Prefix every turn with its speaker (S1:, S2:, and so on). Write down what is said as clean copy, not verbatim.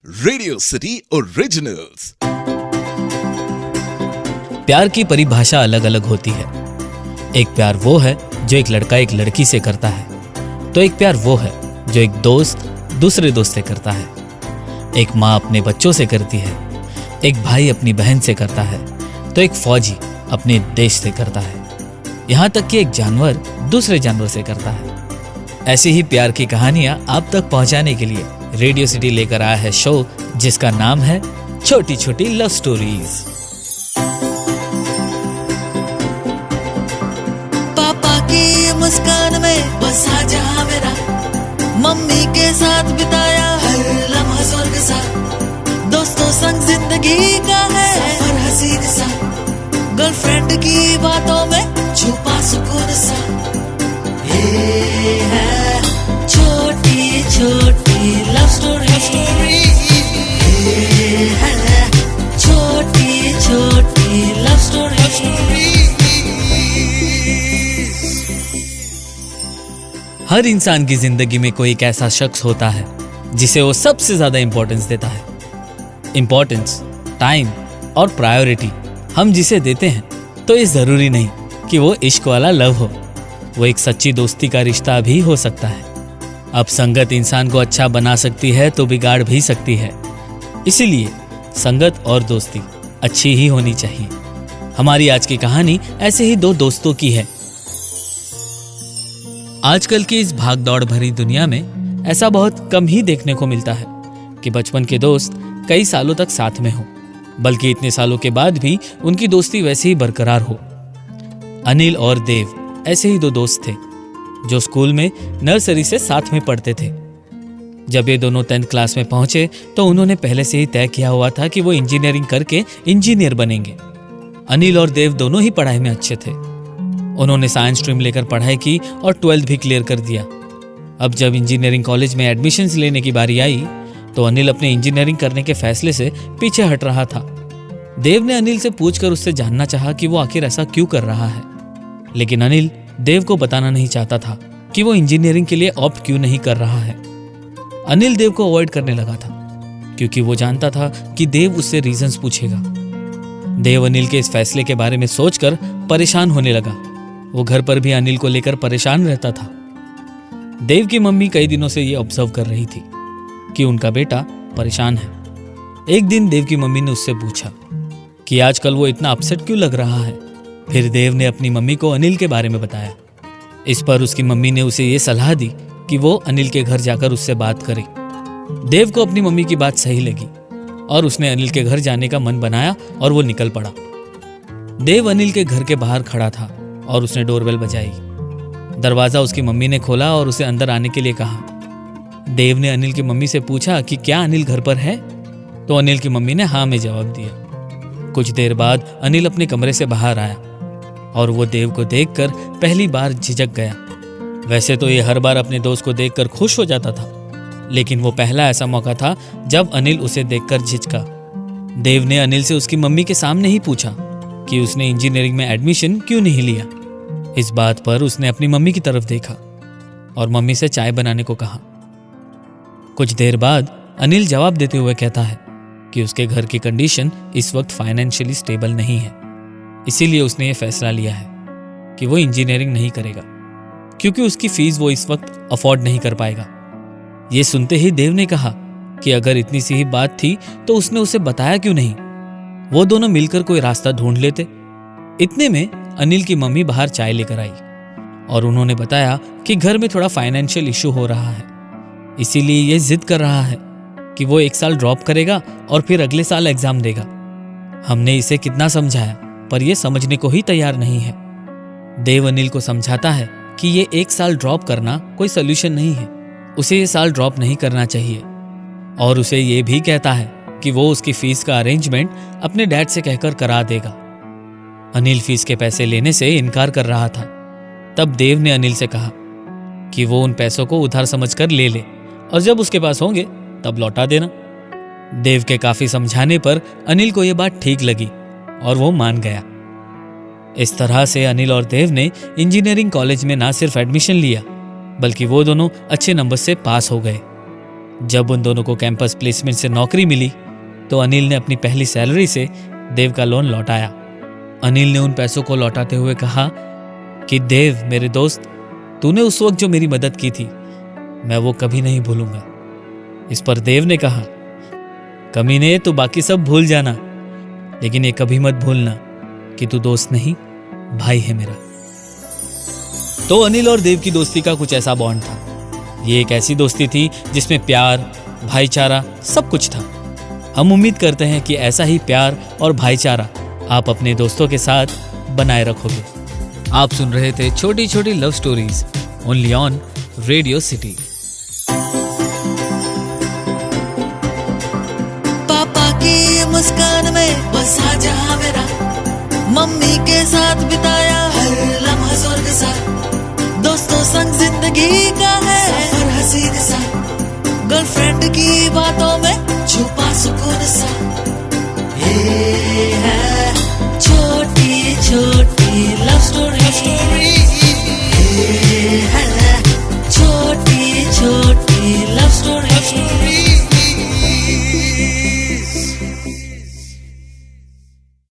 S1: Radio city originals.
S2: प्यार की परिभाषा अलग अलग होती है। एक प्यार वो है जो एक लड़का एक लड़की से करता है, तो एक प्यार वो है जो एक दोस्त दूसरे दोस्त से करता है। एक माँ अपने बच्चों से करती है, एक भाई अपनी बहन से करता है, तो एक फौजी अपने देश से करता है। यहाँ तक कि एक जानवर दूसरे जानवर से करता है। ऐसी ही प्यार की कहानियां आप तक पहुंचाने के लिए रेडियो सिटी लेकर आया है शो जिसका नाम है छोटी छोटी लव स्टोरीज।
S3: पापा की मुस्कान में बसा जहां मेरा, मम्मी के साथ बिताया हर लम्हा स्वर्ग सा, दोस्तों संग जिंदगी का है सफर हसीन सा, गर्लफ्रेंड की बातों में छुपा सुकून सा। ये है छोटी छोटी लव स्टोरी, ये है छोटी छोटी लव स्टोरी।
S2: हर इंसान की जिंदगी में कोई एक ऐसा शख्स होता है जिसे वो सबसे ज्यादा इंपॉर्टेंस देता है। इंपॉर्टेंस, टाइम और प्रायोरिटी हम जिसे देते हैं तो ये जरूरी नहीं कि वो इश्क वाला लव हो, वो एक सच्ची दोस्ती का रिश्ता भी हो सकता है। अब संगत इंसान को अच्छा बना सकती है तो बिगाड़ भी सकती है, इसीलिए संगत और दोस्ती अच्छी ही होनी चाहिए। हमारी आज की कहानी ऐसे ही दो दोस्तों की है। आजकल की इस भाग दौड़ भरी दुनिया में ऐसा बहुत कम ही देखने को मिलता है कि बचपन के दोस्त कई सालों तक साथ में हो, बल्कि इतने सालों के बाद भी उनकी दोस्ती वैसे ही बरकरार हो। अनिल और देव ऐसे ही दो दोस्त थे जो स्कूल में नर्सरी से साथ में पढ़ते थे। जब ये दोनों 10th क्लास में पहुंचे तो उन्होंने पहले से ही तय किया हुआ था कि वो इंजीनियरिंग करके इंजीनियर बनेंगे। अनिल और देव दोनों ही पढ़ाई में अच्छे थे। उन्होंने साइंस स्ट्रीम लेकर पढ़ाई की और 12th भी क्लियर कर दिया। अब जब इंजीनियरिंग कॉलेज में एडमिशन्स लेने की बारी आई तो अनिल अपने इंजीनियरिंग करने के फैसले से पीछे हट रहा था। देव ने अनिल से पूछकर उससे जानना चाहा कि वो आखिर ऐसा क्यों कर रहा है, लेकिन अनिल देव को बताना नहीं चाहता था कि वो इंजीनियरिंग के लिए ऑप्ट क्यों नहीं कर रहा है। अनिल देव को अवॉइड करने लगा था क्योंकि वो जानता था कि देव उससे रीजंस पूछेगा। देव अनिल के इस फैसले के बारे में सोचकर परेशान होने लगा। वो घर पर भी अनिल को लेकर परेशान रहता था। देव की मम्मी कई दिनों से ये ऑब्जर्व कर रही थी कि उनका बेटा परेशान है। एक दिन देव की मम्मी ने उससे पूछा कि आजकल वो इतना अपसेट क्यों लग रहा है। फिर देव ने अपनी मम्मी को अनिल के बारे में बताया। इस पर उसकी मम्मी ने उसे ये सलाह दी कि वो अनिल के घर जाकर उससे बात करे। देव को अपनी मम्मी की बात सही लगी और उसने अनिल के घर जाने का मन बनाया और वो निकल पड़ा। देव अनिल के घर के बाहर खड़ा था और उसने डोरबेल बजाई। दरवाजा उसकी मम्मी ने खोला और उसे अंदर आने के लिए कहा। देव ने अनिल की मम्मी से पूछा कि क्या अनिल घर पर है, तो अनिल की मम्मी ने हाँ में जवाब दिया। कुछ देर बाद अनिल अपने कमरे से बाहर आया और वो देव को देखकर पहली बार झिझक गया। वैसे तो ये हर बार अपने दोस्त को देखकर खुश हो जाता था, लेकिन वो पहला ऐसा मौका था जब अनिल उसे देखकर झिझका। देव ने अनिल से उसकी मम्मी के सामने ही पूछा कि उसने इंजीनियरिंग में एडमिशन क्यों नहीं लिया। इस बात पर उसने अपनी मम्मी की तरफ देखा और मम्मी से चाय बनाने को कहा। कुछ देर बाद अनिल जवाब देते हुए कहता है कि उसके घर की कंडीशन इस वक्त फाइनेंशियली स्टेबल नहीं है, इसीलिए उसने ये फैसला लिया है कि वो इंजीनियरिंग नहीं करेगा क्योंकि उसकी फीस वो इस वक्त अफोर्ड नहीं कर पाएगा। ये सुनते ही देव ने कहा कि अगर इतनी सी ही बात थी तो उसने उसे बताया क्यों नहीं, वो दोनों मिलकर कोई रास्ता ढूंढ लेते। इतने में अनिल की मम्मी बाहर चाय लेकर आई और उन्होंने बताया कि घर में थोड़ा फाइनेंशियल इशू हो रहा है, इसीलिए ये जिद कर रहा है कि वो 1 साल ड्रॉप करेगा और फिर अगले साल एग्जाम देगा। हमने इसे कितना समझाया पर यह समझने को ही तैयार नहीं है। देव अनिल को समझाता है कि ये 1 साल ड्रॉप करना कोई सोल्यूशन नहीं है, उसे ये साल ड्रॉप नहीं करना चाहिए। और उसे ये भी कहता है कि वो उसकी फीस का अरेंजमेंट अपने डैड से कहकर करा देगा। अनिल फीस के पैसे लेने से इनकार कर रहा था। तब देव ने अनिल से कहा कि वो उन पैसों को उधार समझकर ले ले और जब उसके पास होंगे तब लौटा देना। देव के काफी समझाने पर अनिल को यह बात ठीक लगी और वो मान गया। इस तरह से अनिल और देव ने इंजीनियरिंग कॉलेज में ना सिर्फ एडमिशन लिया बल्कि वो दोनों अच्छे नंबर से पास हो गए। जब उन दोनों को कैंपस प्लेसमेंट से नौकरी मिली तो अनिल ने अपनी पहली सैलरी से देव का लोन लौटाया। अनिल ने उन पैसों को लौटाते हुए कहा कि देव मेरे दोस्त, तूने उस वक्त जो मेरी मदद की थी मैं वो कभी नहीं भूलूंगा। इस पर देव ने कहा, कमीने तू बाकी सब भूल जाना, लेकिन ये कभी मत भूलना कि तू दोस्त नहीं भाई है मेरा। तो अनिल और देव की दोस्ती का कुछ ऐसा बॉन्ड था। ये एक ऐसी दोस्ती थी जिसमें प्यार, भाईचारा सब कुछ था। हम उम्मीद करते हैं कि ऐसा ही प्यार और भाईचारा आप अपने दोस्तों के साथ बनाए रखोगे। आप सुन रहे थे छोटी छोटी love stories only on radio city.
S3: पापा की मुस्कान में बसा जहां मेरा, मम्मी के साथ बिताया हर लम्हा स्वर्ग सा, दोस्तों संग जिंदगी का है सफर हसीन सा, गर्लफ्रेंड की बातों में